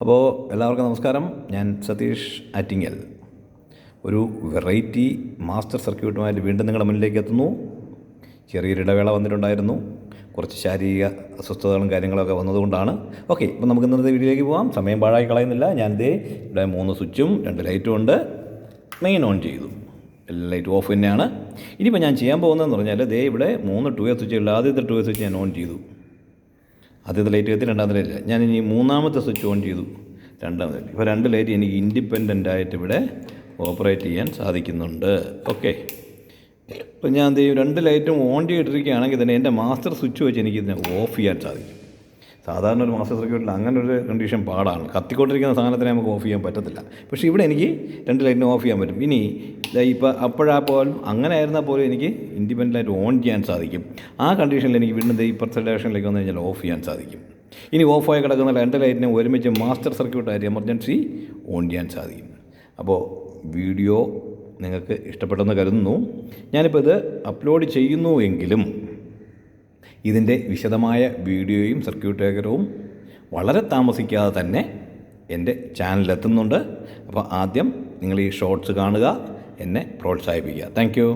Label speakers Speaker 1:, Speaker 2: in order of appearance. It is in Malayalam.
Speaker 1: അപ്പോൾ എല്ലാവർക്കും നമസ്കാരം. ഞാൻ സതീഷ് ആറ്റിങ്ങൽ. ഒരു വെറൈറ്റി മാസ്റ്റർ സർക്യൂട്ടുമായിട്ട് വീണ്ടും നിങ്ങളുടെ മുന്നിലേക്ക് എത്തുന്നു. ചെറിയൊരു ഇടവേള വന്നിട്ടുണ്ടായിരുന്നു, കുറച്ച് ശാരീരിക അസ്വസ്ഥതകളും കാര്യങ്ങളൊക്കെ വന്നതുകൊണ്ടാണ്. ഓക്കെ, ഇപ്പം നമുക്ക് ഇന്നത്തെ വീഡിയോയിലേക്ക് പോകാം. സമയം പാഴായി കളയുന്നില്ല. ഞാനിതേ ഇവിടെ 3 സ്വിച്ചും 2 ലൈറ്റും ഉണ്ട്. മെയിൻ ഓൺ ചെയ്തു, എല്ലാ ലൈറ്റും ഓഫ് തന്നെയാണ്. ഇനിയിപ്പോൾ ഞാൻ ചെയ്യാൻ പോകുന്നതെന്ന് പറഞ്ഞാൽ ദേ ഇവിടെ 3 2 വേ സ്വിച്ചുകളിൽ ആദ്യത്തെ 2 വേ സ്വിച്ച് ഞാൻ ഓൺ ചെയ്തു. ആദ്യത്തെ ലൈറ്റ് കത്തി, രണ്ടാമത്തെ ലൈറ്റ്. ഞാൻ ഇനി 3ാമത്തെ സ്വിച്ച് ഓൺ ചെയ്തു, 2ാമത്തെ ലൈറ്റ്. ഇപ്പോൾ 2 ലൈറ്റ് എനിക്ക് ഇൻഡിപെൻഡൻ്റ് ആയിട്ട് ഇവിടെ ഓപ്പറേറ്റ് ചെയ്യാൻ സാധിക്കുന്നുണ്ട്. ഓക്കെ, ഇപ്പോൾ ഞാൻ എന്ത് ചെയ്യും, 2 ലൈറ്റും ഓൺ ചെയ്തിട്ടിരിക്കുകയാണെങ്കിൽ തന്നെ എൻ്റെ മാസ്റ്റർ സ്വിച്ച് വെച്ച് എനിക്കിതിനെ ഓഫ് ചെയ്യാൻ സാധിക്കും. സാധാരണ ഒരു മാസ്റ്റർ സർക്യൂട്ടിൽ അങ്ങനെ ഒരു കണ്ടീഷൻ പാടാണ്. കത്തിക്കൊണ്ടിരിക്കുന്ന സാധനത്തിനെ നമുക്ക് ഓഫ് ചെയ്യാൻ പറ്റത്തില്ല. പക്ഷേ ഇവിടെ എനിക്ക് 2 ലൈറ്റിനെ ഓഫ് ചെയ്യാൻ പറ്റും. ഇനി ഇപ്പോൾ അപ്പോഴാപ്പോലും അങ്ങനെ ആയിരുന്നാൽ പോലും എനിക്ക് ഇൻഡിപെൻഡൻ്റായിട്ട് ഓൺ ചെയ്യാൻ സാധിക്കും. ആ കണ്ടീഷനിൽ എനിക്ക് വീണ്ടും ഇപ്പുറത്തെ ഡയറക്ഷനിലേക്ക് വന്നു കഴിഞ്ഞാൽ ഓഫ് ചെയ്യാൻ സാധിക്കും. ഇനി ഓഫായി കിടക്കുന്ന 2 ലൈറ്റിനെ ഒരുമിച്ച് മാസ്റ്റർ സർക്യൂട്ടായിട്ട് എമർജൻസി ഓൺ ചെയ്യാൻ സാധിക്കും. അപ്പോൾ വീഡിയോ നിങ്ങൾക്ക് ഇഷ്ടപ്പെട്ടെന്ന് കരുതുന്നു. ഞാനിപ്പോൾ ഇത് അപ്ലോഡ് ചെയ്യുന്നു എങ്കിലും ഇതിൻ്റെ വിശദമായ വീഡിയോയും സർക്യൂട്ട് ഡയഗ്രവും വളരെ താമസിക്കാതെ തന്നെ എൻ്റെ ചാനലിലെത്തുന്നുണ്ട്. അപ്പോൾ ആദ്യം നിങ്ങൾ ഈ ഷോർട്സ് കാണുക, എന്നെ പ്രോത്സാഹിപ്പിക്കുക. Thank you.